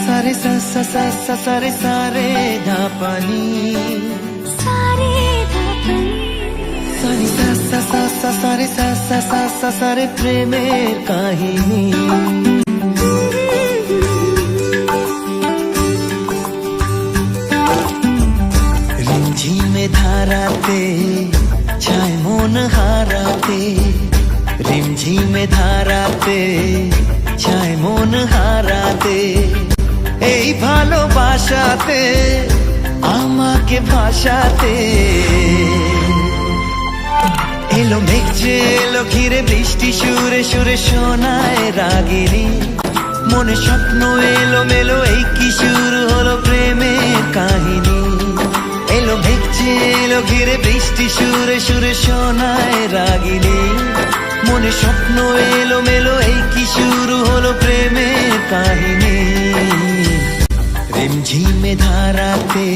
সারে সারে ধাপানি সারে প্রেমের কাহিনী। রিমঝিমে ধারাতে ছায় মন হারাতে, রিমঝিমে ধারাতে ছায় মন হারাতে, এই ভালোবাসাতে আমাকে ভাসাতে। এলো মেঘ যে এলো ঘিরে বৃষ্টি সুরে সুরে শোনায় রাগিনী, মনে স্বপ্ন এলো মেলো এই কি শুরু হলো প্রেমের কাহিনী। এলো মেঘ যে এলো ঘিরে বৃষ্টি সুরে সুরে শোনায় রাগিনী, মনে স্বপ্ন এলো মেলো এই কি শুরু হলো প্রেমের কাহিনী। রিমঝিমে ধারাতে